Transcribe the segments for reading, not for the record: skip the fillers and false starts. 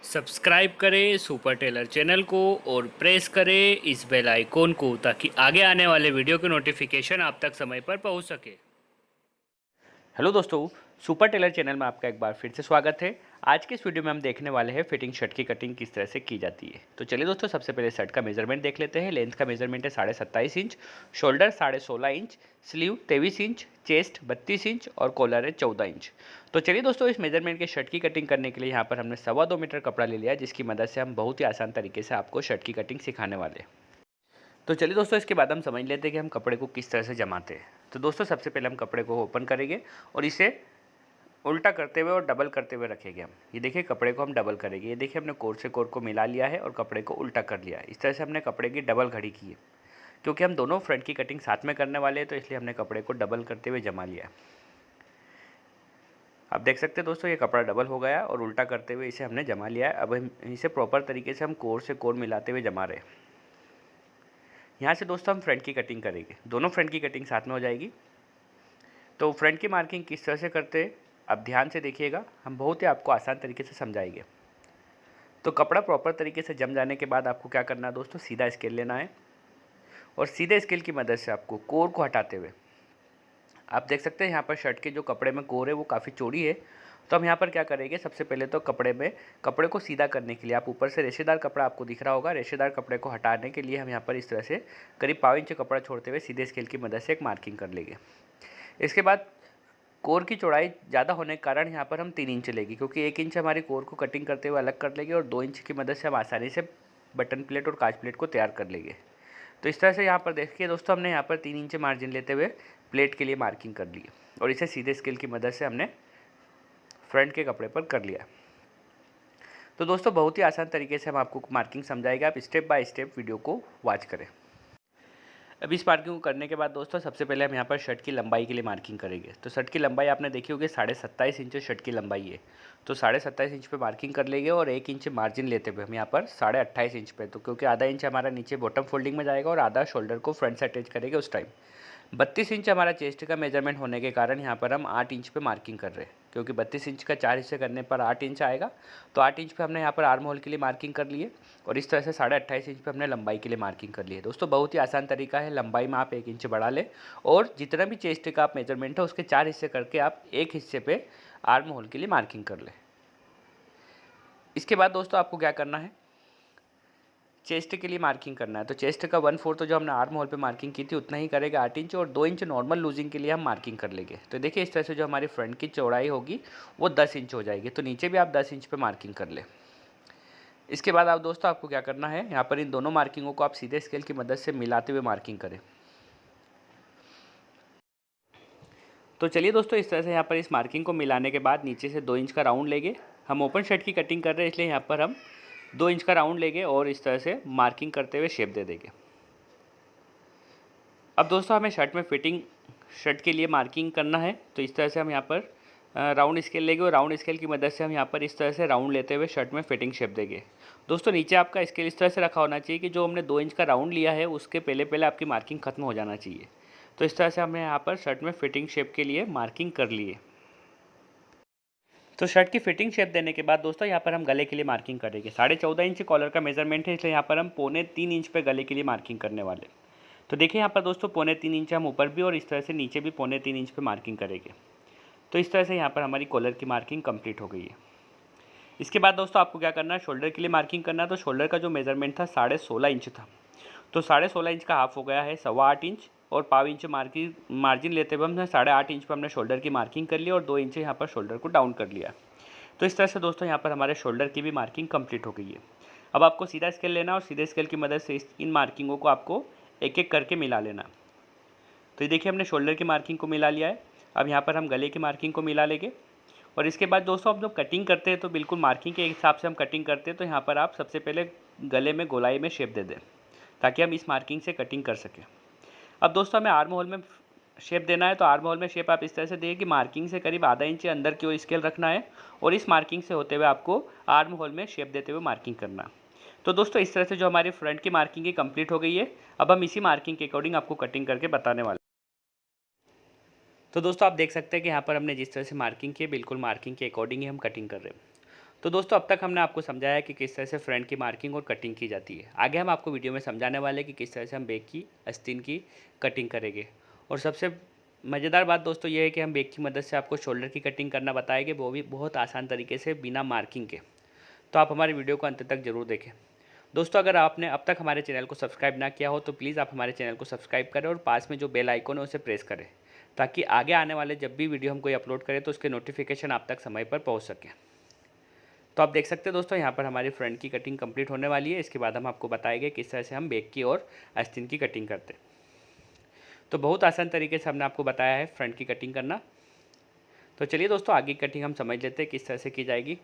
Subscribe करें super Taylor channel को और प्रेस करें इस बेल आइकॉन को ताकि आगे आने वाले वीडियो की नोटिफिकेशन आप तक समय पर पहुंच सके। हेलो दोस्तों, सुपर टेलर चैनल में आपका एक बार फिर से स्वागत है। आज के इस वीडियो में हम देखने वाले हैं फिटिंग शर्ट की कटिंग किस तरह से की जाती है। तो चलिए दोस्तों, सबसे पहले शर्ट का मेजरमेंट देख लेते हैं। लेंथ का मेजरमेंट है 27.5 inch, shoulder 16.5 inch, sleeve 23 inch, chest 32 inch और कॉलर है 14 इंच। तो चलिए दोस्तों, इस मेजरमेंट के शर्ट की कटिंग करने के लिए यहाँ पर हमने 2.25 मीटर कपड़ा ले लिया, जिसकी मदद से हम बहुत ही आसान तरीके से आपको शर्ट की कटिंग सिखाने वाले हैं। तो चलिए दोस्तों, इसके बाद हम समझ लेते हैं कि हम कपड़े को किस तरह से जमाते हैं। तो दोस्तों, सबसे पहले हम कपड़े को ओपन करेंगे और इसे उल्टा करते हुए और डबल करते हुए रखेंगे हम। ये देखिए, कपड़े को हम डबल करेंगे। ये देखिए, हमने कोर से कोर को मिला लिया है और कपड़े को उल्टा कर लिया है। इस तरह से हमने कपड़े की डबल घड़ी की है। क्योंकि हम दोनों फ्रंट की कटिंग साथ में करने वाले हैं, तो इसलिए हमने कपड़े को डबल करते हुए जमा लिया है। आप देख सकते हैं दोस्तों, ये कपड़ा डबल हो गया और उल्टा करते हुए इसे हमने जमा लिया है। अब हम इसे प्रॉपर तरीके से हम कोर से कोर मिलाते हुए जमा रहे हैं। यहाँ से दोस्तों हम फ्रंट की कटिंग करेंगे। दोनों फ्रंट की कटिंग साथ में हो जाएगी। तो फ्रंट की मार्किंग किस तरह से करते हैं, आप ध्यान से देखिएगा। हम बहुत ही आपको आसान तरीके से समझाएंगे। तो कपड़ा प्रॉपर तरीके से जम जाने के बाद आपको क्या करना है दोस्तों, सीधा स्केल लेना है और सीधे स्केल की मदद से आपको कोर को हटाते हुए, आप देख सकते हैं यहाँ पर शर्ट के जो कपड़े में कोर है वो काफ़ी चौड़ी है। तो हम यहाँ पर क्या करेंगे, सबसे पहले तो कपड़े को सीधा करने के लिए, आप ऊपर से रेशेदार कपड़ा आपको दिख रहा होगा, रेशेदार कपड़े को हटाने के लिए हम यहाँ पर इस तरह से करीब 1.5 इंच कपड़ा छोड़ते हुए सीधे स्केल की मदद से एक मार्किंग कर लेंगे। इसके बाद कोर की चौड़ाई ज़्यादा होने के कारण यहाँ पर हम 3 इंच लेंगे, क्योंकि 1 इंच हमारी कोर को कटिंग करते हुए अलग कर लेंगे और 2 इंच की मदद से हम आसानी से बटन प्लेट और काज प्लेट को तैयार कर लेंगे। तो इस तरह से यहाँ पर देखिए दोस्तों, हमने यहाँ पर 3 इंच मार्जिन लेते हुए प्लेट के लिए मार्किंग कर ली और इसे सीधे स्केल की मदद से हमने फ्रंट के कपड़े पर कर लिया। तो दोस्तों, बहुत ही आसान तरीके से हम आपको मार्किंग समझाएगा। आप स्टेप बाय स्टेप वीडियो को वॉच करें। अब इस मार्किंग को करने के बाद दोस्तों, सबसे पहले हम यहाँ पर शर्ट की लंबाई के लिए मार्किंग करेंगे। तो शर्ट की लंबाई आपने देखी होगी, 27.5 इंच शर्ट की लंबाई है। तो 27.5 इंच पे मार्किंग कर लेंगे और 1 इंच मार्जिन लेते हुए हम यहाँ पर 28.5 इंच पे, तो क्योंकि आधा इंच हमारा नीचे बॉटम फोल्डिंग में जाएगा और आधा शोल्डर को फ्रंट से अटैच करेंगे उस टाइम। 32 इंच हमारा चेस्ट का मेजरमेंट होने के कारण यहाँ पर हम 8 इंच पे मार्किंग कर रहे हैं, क्योंकि 32 इंच का 4 हिस्से करने पर 8 इंच आएगा। तो 8 इंच पे हमने यहाँ पर आर्म होल के लिए मार्किंग कर ली है और इस तरह से 28.5 इंच पे हमने लंबाई के लिए मार्किंग कर ली है। दोस्तों, बहुत ही आसान तरीका है। लंबाई में आप 1 इंच बढ़ा लें और जितना भी चेस्ट का आप मेजरमेंट है उसके 4 हिस्से करके आप एक हिस्से पे आर्म होल के लिए मार्किंग कर लें। इसके बाद दोस्तों, आपको क्या करना है, चेस्ट के लिए मार्किंग करना है। तो चेस्ट का 1/4 तो जो हमने आर्म होल पे मार्किंग की थी उतना ही करेगा, 8 इंच, और 2 इंच नॉर्मल लूजिंग के लिए हम मार्किंग कर लेंगे। तो देखिए, इस तरह से जो हमारी फ्रंट की चौड़ाई होगी वो 10 इंच हो जाएगी। तो नीचे भी आप 10 इंच पे मार्किंग कर लें। इसके बाद आप दोस्तों, आपको क्या करना है, यहाँ पर इन दोनों मार्किंगों को आप सीधे स्केल की मदद से मिलाते हुए मार्किंग करें। तो चलिए दोस्तों, इस तरह से यहाँ पर इस मार्किंग को मिलाने के बाद नीचे से 2 इंच का राउंड लेंगे। हम ओपन शर्ट की कटिंग कर रहे हैं, इसलिए यहाँ पर हम 2 इंच का राउंड लेंगे और इस तरह से मार्किंग करते हुए शेप दे देंगे। अब दोस्तों, हमें शर्ट के लिए मार्किंग करना है। तो इस तरह से हम यहाँ पर राउंड स्केल लेंगे और राउंड स्केल की मदद से हम यहाँ पर इस तरह से राउंड लेते हुए शर्ट में फिटिंग शेप देंगे। दोस्तों, नीचे आपका स्केल इस तरह से रखा होना चाहिए कि जो हमने 2 इंच का राउंड लिया है उसके पहले पहले आपकी मार्किंग खत्म हो जाना चाहिए। तो इस तरह से हमने यहाँ पर शर्ट में फिटिंग शेप के लिए मार्किंग कर लिए। तो शर्ट की फिटिंग शेप देने के बाद दोस्तों, यहाँ पर हम गले के लिए मार्किंग करेंगे। 14.5 इंच कॉलर का मेजरमेंट है, इसलिए यहाँ पर हम 2.25 इंच पे गले के लिए मार्किंग करने वाले। तो देखिए, यहाँ पर दोस्तों 2.25 इंच हम ऊपर भी और इस तरह से नीचे भी 2.25 इंच पे मार्किंग करेंगे। तो इस तरह से यहाँ पर हमारी कॉलर की मार्किंग कंप्लीट हो गई है। इसके बाद दोस्तों, आपको क्या करना है, शोल्डर के लिए मार्किंग करना है। तो शोल्डर का जो मेजरमेंट था 16.5 इंच था, तो 16.5 इंच का हाफ हो गया है 8.25 इंच, और 0.5 इंच मार्जिन लेते हुए हमने 8.5 इंच पर हमने शोल्डर की मार्किंग कर ली और 2 इंच यहाँ पर शोल्डर को डाउन कर लिया। तो इस तरह से दोस्तों, यहाँ पर हमारे शोल्डर की भी मार्किंग कंप्लीट हो गई है। अब आपको सीधा स्केल लेना और सीधे स्केल की मदद से इन मार्किंगों को आपको एक एक करके मिला लेना। तो ये देखिए, हमने शोल्डर की मार्किंग को मिला लिया है। अब यहाँ पर हम गले की मार्किंग को मिला लेंगे और इसके बाद दोस्तों, आप जब कटिंग करते हैं तो बिल्कुल मार्किंग के हिसाब से हम कटिंग करते हैं। तो यहाँ पर आप सबसे पहले गले में गोलाई में शेप दे दें ताकि हम इस मार्किंग से कटिंग कर सकें। अब दोस्तों, हमें आर्म होल में शेप देना है। तो आर्म होल में शेप आप इस तरह से दें कि मार्किंग से करीब आधा इंच अंदर की ओर स्केल रखना है और इस मार्किंग से होते हुए आपको आर्म होल में शेप देते हुए मार्किंग करना। तो दोस्तों, इस तरह से जो हमारी फ्रंट की मार्किंग है कंप्लीट हो गई है। अब हम इसी मार्किंग के अकॉर्डिंग आपको कटिंग करके बताने वाले। तो दोस्तों, आप देख सकते हैं कि यहाँ पर हमने जिस तरह से मार्किंग की है, बिल्कुल मार्किंग के अकॉर्डिंग ही हम कटिंग कर रहे हैं। तो दोस्तों अब तक हमने आपको समझाया कि किस तरह से फ्रंट की मार्किंग और कटिंग की जाती है। आगे हम आपको वीडियो में समझाने वाले हैं कि किस तरह से हम बैक की आस्तीन की कटिंग करेंगे। और सबसे मज़ेदार बात दोस्तों ये है कि हम बैक की मदद से आपको शोल्डर की कटिंग करना बताएंगे, वो भी बहुत आसान तरीके से बिना मार्किंग के। तो आप हमारी वीडियो को अंत तक ज़रूर देखें। दोस्तों अगर आपने अब तक हमारे चैनल को सब्सक्राइब ना किया हो तो प्लीज़ आप हमारे चैनल को सब्सक्राइब करें और पास में जो बेल आइकन है उसे प्रेस करें, ताकि आगे आने वाले जब भी वीडियो हम कोई अपलोड करें तो उसके नोटिफिकेशन आप तक समय पर पहुंच सके। तो आप देख सकते हैं दोस्तों यहाँ पर हमारी फ्रंट की कटिंग कंप्लीट होने वाली है। इसके बाद हम आपको बताएंगे किस तरह से हम बैक की और आस्तीन की कटिंग करते हैं। तो बहुत आसान तरीके से हमने आपको बताया है फ्रंट की कटिंग करना। तो चलिए दोस्तों आगे की कटिंग हम समझ लेते हैं किस तरह से की जाएगी।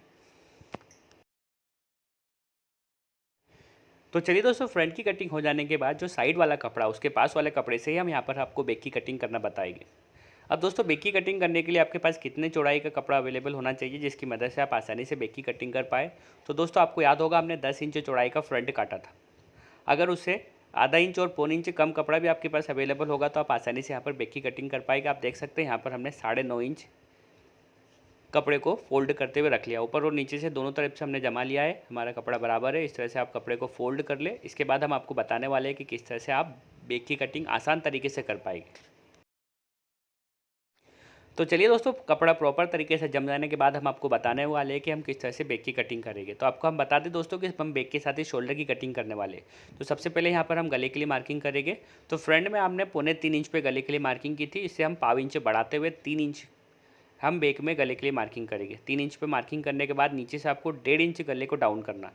तो चलिए दोस्तों फ्रंट की कटिंग हो जाने के बाद जो साइड वाला कपड़ा उसके पास वाले कपड़े से ही हम यहाँ पर आपको बैक की कटिंग करना बताएंगे। अब दोस्तों बैक की कटिंग करने के लिए आपके पास कितने चौड़ाई का कपड़ा अवेलेबल होना चाहिए जिसकी मदद से आप आसानी से बैक की कटिंग कर पाए। तो दोस्तों आपको याद होगा हमने 10 इंच चौड़ाई का फ्रंट काटा था। अगर उससे आधा इंच और पौन इंच कम कपड़ा भी आपके पास अवेलेबल होगा तो आप आसानी से यहाँ पर बैक की कटिंग कर पाएगा। आप देख सकते हैं यहाँ पर हमने 9.5 इंच कपड़े को फोल्ड करते हुए रख लिया। ऊपर और नीचे से दोनों तरफ से हमने जमा लिया है, हमारा कपड़ा बराबर है। इस तरह से आप कपड़े को फोल्ड कर ले। इसके बाद हम आपको बताने वाले हैं कि किस तरह से आप बैक की कटिंग आसान तरीके से कर पाएंगे। तो चलिए दोस्तों कपड़ा प्रॉपर तरीके से जम जाने के बाद हम आपको बताने वाले हैं कि हम किस तरह से बैक की कटिंग करेंगे। तो आपको हम बता दें दोस्तों कि हम बैक के साथ ही शोल्डर की कटिंग करने वाले हैं। तो सबसे पहले यहाँ पर हम गले के लिए मार्किंग करेंगे। तो फ्रंट में हमने 3.25 इंच पे गले के लिए मार्किंग की थी। इससे हम 1/4 इंच बढ़ाते हुए 3 इंच हम बैक में गले के लिए मार्किंग करेंगे। 3 इंच पे मार्किंग करने के बाद नीचे से आपको 1.5 इंच गले को डाउन करना।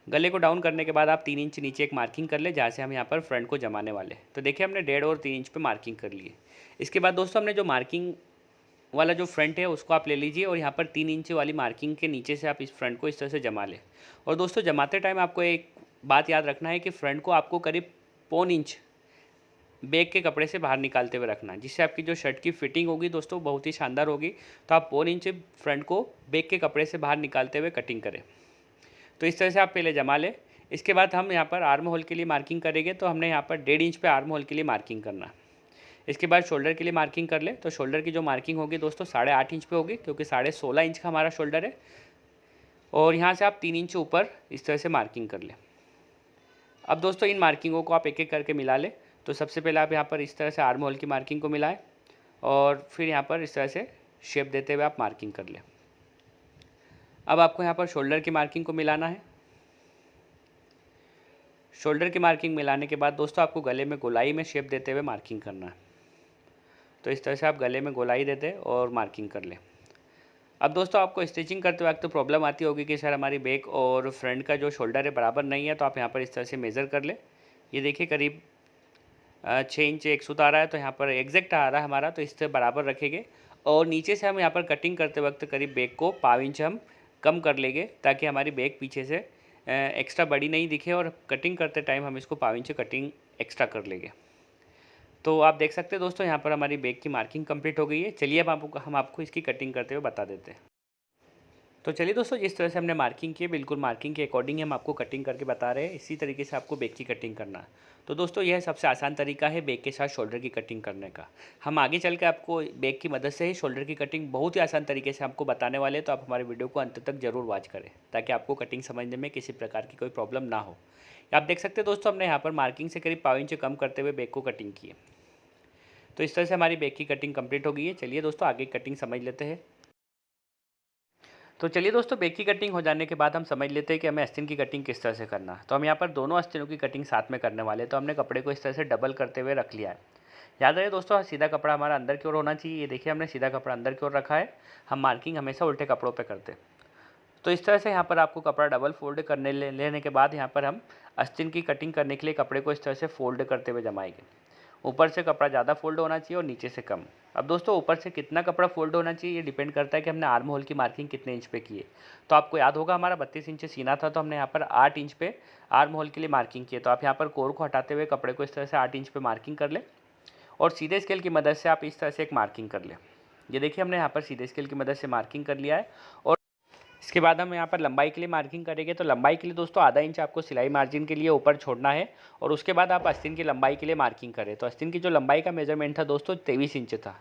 गले को डाउन करने के बाद आप 3 इंच नीचे एक मार्किंग कर ले जहाँ से हम यहाँ पर फ्रंट को जमाने वाले। तो देखिए हमने 1.5 और 3 इंच पे मार्किंग कर लिए। इसके बाद दोस्तों हमने जो मार्किंग वाला जो फ्रंट है उसको आप ले लीजिए और यहाँ पर 3 इंच वाली मार्किंग के नीचे से आप इस फ्रंट को इस तरह से जमा लें। और दोस्तों जमाते टाइम आपको एक बात याद रखना है कि फ्रंट को आपको करीब 1/4 इंच बैक के कपड़े से बाहर निकालते हुए रखना, जिससे आपकी जो शर्ट की फिटिंग होगी दोस्तों बहुत ही शानदार होगी। तो आप 1/4 इंच फ्रंट को बैक के कपड़े से बाहर निकालते हुए कटिंग करें। तो इस तरह से आप पहले जमा लें। इसके बाद हम यहाँ पर आर्म होल के लिए मार्किंग करेंगे। तो हमने यहाँ पर 1.5 इंच पे आर्म होल के लिए मार्किंग करना। इसके बाद शोल्डर के लिए मार्किंग कर ले। तो शोल्डर की जो मार्किंग होगी दोस्तों 8.5 इंच पे होगी, क्योंकि 16.5 इंच का हमारा शोल्डर है। और यहाँ से आप 3 इंच ऊपर इस तरह से मार्किंग कर ले। अब दोस्तों इन मार्किंगों को आप एक एक करके मिला ले। तो सबसे पहले आप यहाँ पर इस तरह से आर्म होल की मार्किंग को मिलाएं और फिर यहाँ पर इस तरह से शेप देते हुए आप मार्किंग कर लें। अब आपको यहाँ पर शोल्डर की मार्किंग को मिलाना है। शोल्डर की मार्किंग मिलाने के बाद दोस्तों आपको गले में गोलाई में शेप देते हुए मार्किंग करना है। तो इस तरह से आप गले में गोलाई दे दें और मार्किंग कर लें। अब दोस्तों आपको स्टिचिंग करते वक्त तो प्रॉब्लम आती होगी कि सर हमारी बैक और फ्रंट का जो शोल्डर है बराबर नहीं है। तो आप यहाँ पर इस तरह से मेज़र कर लें। ये देखिए करीब 6 इंच एक सूत आ रहा है, तो यहाँ पर एग्जैक्ट आ रहा है हमारा, तो इससे बराबर रखेंगे। और नीचे से हम यहाँ पर कटिंग करते वक्त करीब बैक को 1/4 इंच हम कम कर लेंगे, ताकि हमारी बैक पीछे से एक्स्ट्रा बड़ी नहीं दिखे और कटिंग करते टाइम हम इसको 1/4 इंच कटिंग एक्स्ट्रा कर लेंगे। तो आप देख सकते हैं दोस्तों यहाँ पर हमारी बैक की मार्किंग कंप्लीट हो गई है। चलिए अब हम आपको इसकी कटिंग करते हुए बता देते हैं। तो चलिए दोस्तों जिस तरह से हमने मार्किंग की है बिल्कुल मार्किंग के अकॉर्डिंग हम आपको कटिंग करके बता रहे हैं। इसी तरीके से आपको बैक की कटिंग करना है। तो दोस्तों यह सबसे आसान तरीका है बैक के साथ शोल्डर की कटिंग करने का। हम आगे चल के आपको बैक की मदद से ही शोल्डर की कटिंग बहुत ही आसान तरीके से आपको बताने वाले हैं। तो आप हमारे वीडियो को अंत तक जरूर वॉच करें, ताकि आपको कटिंग समझने में किसी प्रकार की कोई प्रॉब्लम ना हो। आप देख सकते हैं दोस्तों हमने यहाँ पर मार्किंग से करीब 1/4 इंच कम करते हुए बैक को कटिंग की है। तो इस तरह से हमारी बैक की कटिंग कंप्लीट हो गई है। चलिए दोस्तों आगे कटिंग समझ लेते हैं। तो चलिए दोस्तों बैक की कटिंग हो जाने के बाद हम समझ लेते हैं कि हमें आस्तीन की कटिंग किस तरह से करना है। तो हम यहाँ पर दोनों आस्तीनों की कटिंग साथ में करने वाले हैं। तो हमने कपड़े को इस तरह से डबल करते हुए रख लिया है। याद रहे दोस्तों सीधा कपड़ा हमारा अंदर की ओर होना चाहिए। ये देखिए हमने सीधा कपड़ा अंदर की ओर रखा है। हम मार्किंग हमेशा उल्टे कपड़ों पर करते हैं। तो इस तरह से यहाँ पर आपको कपड़ा डबल फोल्ड करने लेने के बाद यहाँ पर हम आस्तीन की कटिंग करने के लिए कपड़े को इस तरह से फोल्ड करते हुए जमाएंगे। ऊपर से कपड़ा ज़्यादा फोल्ड होना चाहिए और नीचे से कम। अब दोस्तों ऊपर से कितना कपड़ा फोल्ड होना चाहिए ये डिपेंड करता है कि हमने आर्म होल की मार्किंग कितने इंच पे की है। तो आपको याद होगा हमारा 32 इंच सीना था, तो हमने यहाँ पर 8 इंच पे आर्म होल के लिए मार्किंग की है। तो आप यहाँ पर कोर को हटाते हुए कपड़े को इस तरह से 8 इंच पे मार्किंग कर ले और सीधे स्केल की मदद से आप इस तरह से एक मार्किंग कर ले। ये देखिए हमने यहाँ पर सीधे स्केल की मदद से मार्किंग कर लिया है। और इसके बाद हम यहाँ पर लंबाई के लिए मार्किंग करेंगे। तो लंबाई के लिए दोस्तों आधा इंच आपको सिलाई मार्जिन के लिए ऊपर छोड़ना है और उसके बाद आप आस्तीन की लंबाई के लिए मार्किंग करें। तो आस्तीन की जो लंबाई का मेजरमेंट था दोस्तों 23 इंच था।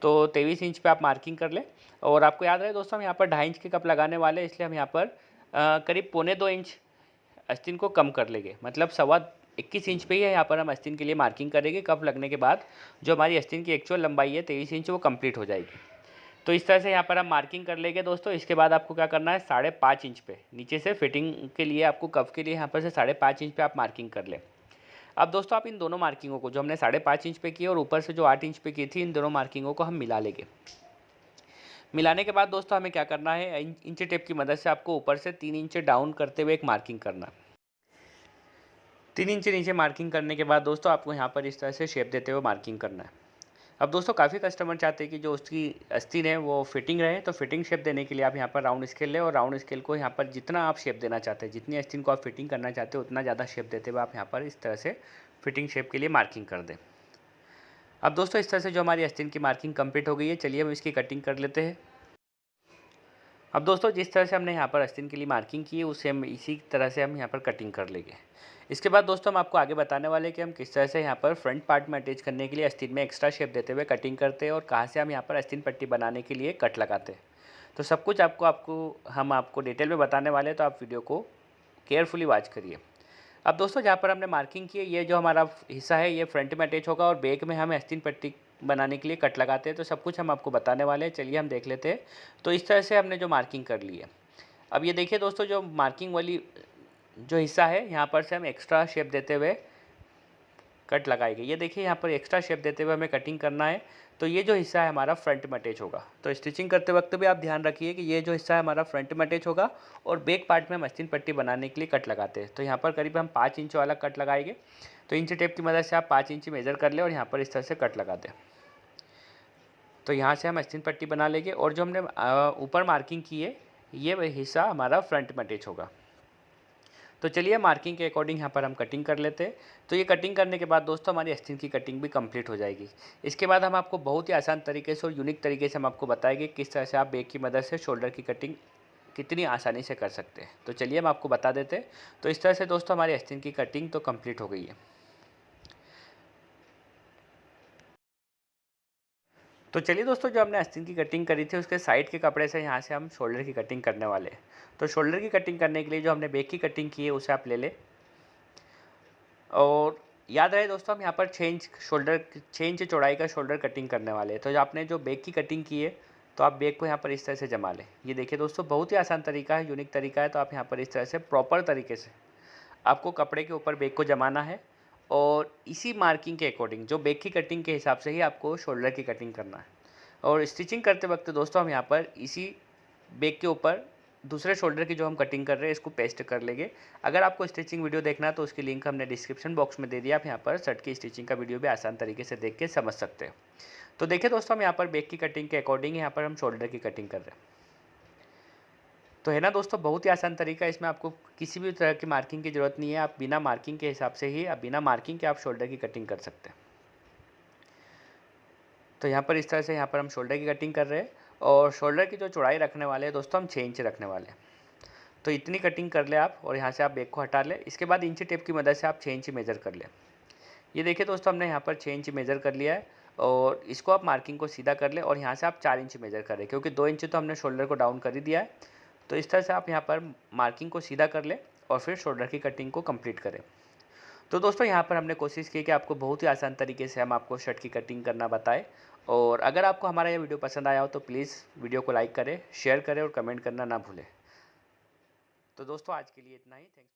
तो 23 इंच पे आप मार्किंग कर लें। और आपको याद रहे दोस्तों, हम यहाँ पर 2.5 इंच के कप लगाने वाले हैं, इसलिए हम यहाँ पर करीब 1.25 इंच आस्तीन को कम कर लेंगे, मतलब 21 इंच पे ही यहाँ पर हम आस्तीन के लिए मार्किंग करेंगे। कप लगने के बाद जो हमारी आस्तीन की एक्चुअल लंबाई है 23 इंच, वो कंप्लीट हो जाएगी। तो इस तरह से यहाँ पर हम मार्किंग कर लेंगे दोस्तों। इसके बाद आपको क्या करना है, 5.5 इंच पे नीचे से फिटिंग के लिए, आपको कप के लिए यहाँ पर से 5.5 इंच पे आप मार्किंग कर लें। अब दोस्तों आप इन दोनों मार्किंगों को, जो हमने 5.5 इंच पे की और ऊपर से जो 8 इंच पे की थी, इन दोनों मार्किंगों को हम मिला लेंगे। मिलाने के बाद दोस्तों हमें क्या करना है, इंच टेप की मदद से आपको ऊपर से 3 इंच डाउन करते हुए एक मार्किंग करना। 3 इंच नीचे मार्किंग करने के बाद दोस्तों आपको यहाँ पर इस तरह से शेप देते हुए मार्किंग करना है। अब दोस्तों काफ़ी कस्टमर चाहते हैं कि जो उसकी आस्तीन है वो फिटिंग रहे, तो फिटिंग शेप देने के लिए आप यहाँ पर राउंड स्केल लें और राउंड स्केल को यहाँ पर जितना आप शेप देना चाहते हैं, जितनी आस्तीन को आप फिटिंग करना चाहते हो, उतना ज़्यादा शेप देते हुए आप यहाँ पर इस तरह से फिटिंग शेप के लिए मार्किंग कर दें। अब दोस्तों इस तरह से जो हमारी आस्तीन की मार्किंग कंप्लीट हो गई है, चलिए हम इसकी कटिंग कर लेते हैं। अब दोस्तों जिस तरह से हमने यहाँ पर आस्तीन के लिए मार्किंग की है, उसे हम इसी तरह से हम यहाँ पर कटिंग कर लेंगे। इसके बाद दोस्तों हम आपको आगे बताने वाले हैं कि हम किस तरह से यहाँ पर फ्रंट पार्ट में अटैच करने के लिए आस्तीन में एक्स्ट्रा शेप देते हुए कटिंग करते हैं और कहाँ से हम यहाँ पर आस्तीन पट्टी बनाने के लिए कट लगाते हैं। तो सब कुछ हम आपको डिटेल में बताने वाले हैं, तो आप वीडियो को केयरफुली वॉच करिए। अब दोस्तों जहाँ पर हमने मार्किंग की है, ये जो हमारा हिस्सा है ये फ्रंट में अटैच होगा और बैक में हम आस्तीन पट्टी बनाने के लिए कट लगाते हैं। तो सब कुछ हम आपको बताने वाले हैं, चलिए हम देख लेते हैं। तो इस तरह से हमने जो मार्किंग कर ली है, अब ये देखिए दोस्तों, जो मार्किंग वाली जो हिस्सा है, यहाँ पर से हम एक्स्ट्रा शेप देते हुए कट लगाएंगे। ये देखिए यहाँ पर एक्स्ट्रा शेप देते हुए हमें कटिंग करना है। तो ये जो हिस्सा है हमारा फ्रंट में अटैच होगा। तो स्टिचिंग करते वक्त भी आप ध्यान रखिए कि ये जो हिस्सा है हमारा फ्रंट में अटैच होगा और बैक पार्ट में हम आस्तीन पट्टी बनाने के लिए कट लगाते हैं। तो यहाँ पर करीब हम 5 इंच वाला कट लगाएंगे। तो इंच टेप की मदद से आप 5 इंच मेज़र कर लें और यहाँ पर इस तरह से कट लगा दें। तो यहाँ से हम आस्तीन पट्टी बना लेंगे और जो हमने ऊपर मार्किंग की है, ये हिस्सा हमारा फ्रंट में अटैच होगा। तो चलिए मार्किंग के अकॉर्डिंग यहाँ पर हम कटिंग कर लेते हैं। तो ये कटिंग करने के बाद दोस्तों हमारी आस्तीन की कटिंग भी कंप्लीट हो जाएगी। इसके बाद हम आपको बहुत ही आसान तरीके से और यूनिक तरीके से हम आपको बताएंगे किस तरह से आप बैक की मदद से शोल्डर की कटिंग कितनी आसानी से कर सकते हैं। तो चलिए हम आपको बता देते हैं। तो इस तरह से दोस्तों हमारी आस्तीन की कटिंग तो कंप्लीट हो गई है। तो चलिए दोस्तों, जो हमने आस्तीन की कटिंग करी थी उसके साइड के कपड़े से यहाँ से हम शोल्डर की कटिंग करने वाले हैं। तो शोल्डर की कटिंग करने के लिए जो हमने बैक की कटिंग की है उसे आप ले लें और याद रहे दोस्तों, हम यहाँ पर 6 इंच चौड़ाई का शोल्डर कटिंग करने वाले हैं। तो जो आपने जो बैक की कटिंग की है, तो आप बैक को यहाँ पर इस तरह से जमा लें। ये देखिए दोस्तों, बहुत ही आसान तरीका है, यूनिक तरीका है। तो आप यहाँ पर इस तरह से प्रॉपर तरीके से आपको कपड़े के ऊपर बैक को जमाना है और इसी मार्किंग के अकॉर्डिंग जो बैक की कटिंग के हिसाब से ही आपको शोल्डर की कटिंग करना है। और स्टिचिंग करते वक्त दोस्तों हम यहाँ पर इसी बैक के ऊपर दूसरे शोल्डर की जो हम कटिंग कर रहे हैं इसको पेस्ट कर लेंगे। अगर आपको स्टिचिंग वीडियो देखना है तो उसकी लिंक हमने डिस्क्रिप्शन बॉक्स में दे दिया। आप यहाँ पर शर्ट की स्टिचिंग का वीडियो भी आसान तरीके से देख के समझ सकते हैं। तो देखिए दोस्तों, हम यहाँ पर बैक की कटिंग के अकॉर्डिंग यहाँ पर हम शोल्डर की कटिंग कर रहे हैं। तो है ना दोस्तों, बहुत ही आसान तरीका है। इसमें आपको किसी भी तरह की मार्किंग की ज़रूरत नहीं है। आप बिना मार्किंग के हिसाब से ही, आप बिना मार्किंग के आप शोल्डर की कटिंग कर सकते हैं। तो यहाँ पर इस तरह से यहाँ पर हम शोल्डर की कटिंग कर रहे हैं और शोल्डर की जो चौड़ाई रखने वाले हैं दोस्तों, हम 6 इंच रखने वाले हैं। तो इतनी कटिंग कर ले आप और यहाँ से आप बैक को हटा लें। इसके बाद इंची टेप की मदद से आप 6 इंच मेज़र कर लें। ये देखिए दोस्तों, हमने यहाँ पर 6 इंच मेज़र कर लिया है और इसको आप मार्किंग को सीधा कर लें और यहाँ से आप 4 इंच मेज़र करें, क्योंकि 2 इंच तो हमने शोल्डर को डाउन कर ही दिया है। तो इस तरह से आप यहाँ पर मार्किंग को सीधा कर लें और फिर शोल्डर की कटिंग को कंप्लीट करें। तो दोस्तों यहाँ पर हमने कोशिश की कि आपको बहुत ही आसान तरीके से हम आपको शर्ट की कटिंग करना बताएं। और अगर आपको हमारा यह वीडियो पसंद आया हो तो प्लीज़ वीडियो को लाइक करें, शेयर करें और कमेंट करना ना भूलें। तो दोस्तों आज के लिए इतना ही। थैंक